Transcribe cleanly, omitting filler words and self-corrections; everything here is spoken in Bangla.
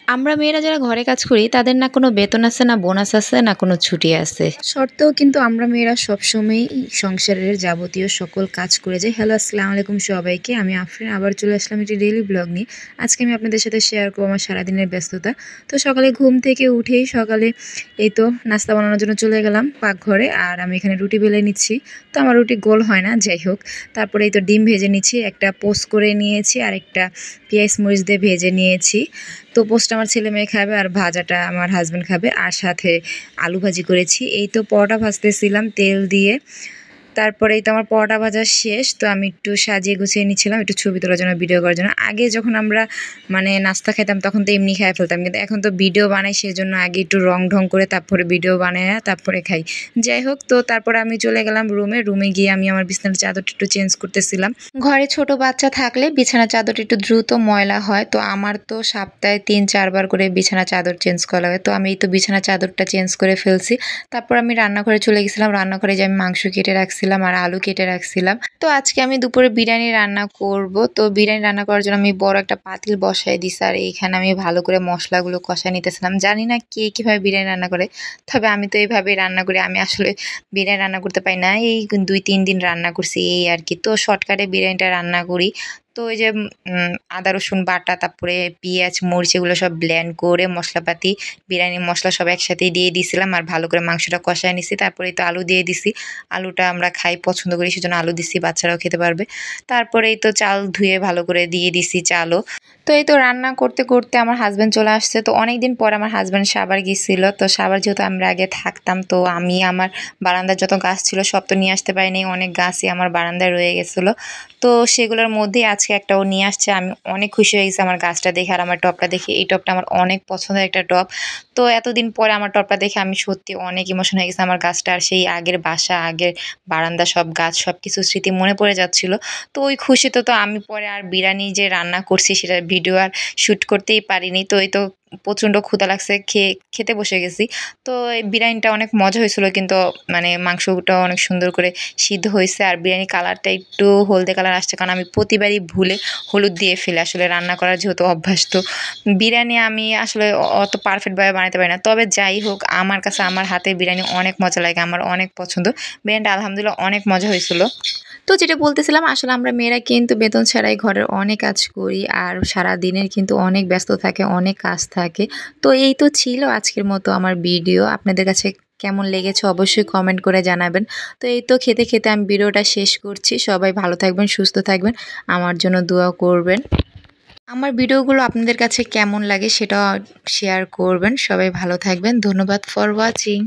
আমরা মেয়েরা যারা ঘরে কাজ করি তাদের না কোনো বেতন আছে, না বোনাস আছে, না কোনো ছুটি আছে। সত্ত্বেও কিন্তু আমরা মেয়েরা সবসময়ই সংসারের যাবতীয় সকল কাজ করে যাই। হ্যালো, আসসালামু আলাইকুম সবাইকে। আমি আফরিন আবার চলে আসলাম একটি ডেইলি ব্লগ নিয়ে। আজকে আমি আপনাদের সাথে শেয়ার করবো আমার সারাদিনের ব্যস্ততা। তো সকালে ঘুম থেকে উঠেই সকালে এই তো নাস্তা বানানোর জন্য চলে গেলাম পাকঘরে। আর আমি এখানে রুটি বেলে নিচ্ছি। তো আমার রুটি গোল হয় না, যাই হোক। তারপরে এই তো ডিম ভেজে নিচ্ছি, একটা পোস্ট করে নিয়েছি আর একটা পেঁয়াজ মরিচ দিয়ে ভেজে নিয়েছি। তো পোস্টটা আমার ছেলে মেয়ে খাবে আর ভাজাটা আমার হাজব্যান্ড খাবে, আর সাথে আলু ভাজি করেছি। এই তো পরোটা ভাজতেছিলাম তেল দিয়ে। তারপরেই তো আমার পরোটা ভাজা শেষ। তো আমি একটু সাজিয়ে গুছিয়ে নিচ্ছিলাম একটু ছবি তোলার জন্য, ভিডিও করার জন্য। আগে যখন আমরা নাস্তা খেতাম তখন তো এমনি খেয়ে ফেলতাম, কিন্তু এখন তো ভিডিও বানাই, সেজন্য আগে একটু রং ঢং করে তারপরে ভিডিও বানায় তারপরে খাই। যাই হোক, তো তারপরে আমি চলে গেলাম রুমে গিয়ে আমি আমার বিছানার চাদরটা একটু চেঞ্জ করতেছিলাম। ঘরে ছোট বাচ্চা থাকলে বিছানার চাদরটা একটু দ্রুত ময়লা হয়। তো আমার তো সপ্তাহে 3-4 বার করে বিছানা চাদর চেঞ্জ করা লাগে। তো আমি তো বিছানা চাদরটা চেঞ্জ করে ফেলছি। তারপর আমি রান্নাঘরে চলে গেছিলাম। রান্নাঘরে যে আমি মাংস কেটে রাখছিলাম আর আলু কেটে রাখছিলাম। তো আজকে আমি দুপুরে বিরিয়ানি রান্না করব। তো বিরিয়ানি রান্না করার জন্য আমি বড় একটা পাতিল বসাই দিছি, আর এইখানে আমি ভালো করে মশলাগুলো কষায় নিতেছিলাম। জানি না কে কিভাবে বিরিয়ানি রান্না করে, তবে আমি তো এইভাবেই রান্না করি। আমি আসলে বিরিয়ানি রান্না করতে পারি না, এই 2-3 দিন রান্না করছি এই আর কি। তো শর্টকাটে বিরিয়ানিটা রান্না করি। তো ওই যে আদা রসুন বাটা, তারপরে পেঁয়াজ মরিচ এগুলো সব ব্লেন্ড করে মশলাপাতি বিরিয়ানি মশলা সব একসাথেই দিয়ে দিয়েছিলাম, আর ভালো করে মাংসটা কষায় নিছি। তারপরে তো আলু দিয়ে দিছি। আলুটা আমরা খাই পছন্দ করি, সেজন্য আলু দিছি, বাচ্চারাও খেতে পারবে। তারপরেই তো চাল ধুয়ে ভালো করে দিয়ে দিছি চালও। তো এই তো রান্না করতে করতে আমার হাজব্যান্ড চলে আসছে। তো অনেকদিন পর আমার হাজব্যান্ড সাভার গিয়েছিল। তো সাভার যেহেতু আমরা আগে থাকতাম, তো আমি আমার বারান্দার যত গাছ ছিল সব তো নিয়ে আসতে পারিনি, অনেক গাছই আমার বারান্দায় রয়ে গেছিলো। তো সেগুলোর মধ্যেই আজকে একটা ও নিয়ে আসছে। আমি অনেক খুশি হয়ে গেছি আমার গাছটা দেখে আর আমার টবটা দেখে। এই টবটা আমার অনেক পছন্দের একটা টব। তো এতদিন পরে আমার টবটা দেখে আমি সত্যি অনেক ইমোশন হয়ে গেছে। আমার গাছটা আর সেই আগের বাসা, আগের বারান্দা, সব গাছ সব কিছু স্মৃতি মনে পড়ে যাচ্ছিল। তো ওই খুশিতে তো আমি পরে আর বিরিয়ানি যে রান্না করছি সেটার ভিডিও আর শ্যুট করতেই পারিনি। তো এই তো প্রচণ্ড ক্ষুধা লাগছে, খেতে বসে গেছি। তো এই বিরিয়ানিটা অনেক মজা হয়েছিল, কিন্তু মাংসটা অনেক সুন্দর করে সিদ্ধ হয়েছে। আর বিরিয়ানি কালারটা একটু হলদে কালার আসছে, কারণ আমি প্রতিবারই ভুলে হলুদ দিয়ে ফেলি আসলে রান্না করার যেহেতু অভ্যাস। তো বিরিয়ানি আমি আসলে অত পারফেক্টভাবে বানাতে পারি না। তবে যাই হোক, আমার কাছে আমার হাতের বিরিয়ানি অনেক মজা লাগে, আমার অনেক পছন্দ। বিরিয়ানিটা আলহামদুলিল্লাহ অনেক মজা হয়েছিল। তো যেটা বলতেছিলাম, আসলে আমরা মেয়েরা কিন্তু বেতন ছাড়াই ঘরের অনেক কাজ করি, আর সারা দিনের কিন্তু অনেক ব্যস্ত থাকে, অনেক কাজ থাকে। তো এই তো ছিল আজকের মতো আমার ভিডিও। আপনাদের কাছে কেমন লেগেছে অবশ্যই কমেন্ট করে জানাবেন। তো এই তো খেতে খেতে আমি ভিডিওটা শেষ করছি। সবাই ভালো থাকবেন, সুস্থ থাকবেন, আমার জন্য দোয়া করবেন। আমার ভিডিওগুলো আপনাদের কাছে কেমন লাগে সেটাও শেয়ার করবেন। সবাই ভালো থাকবেন। ধন্যবাদ ফর ওয়াচিং।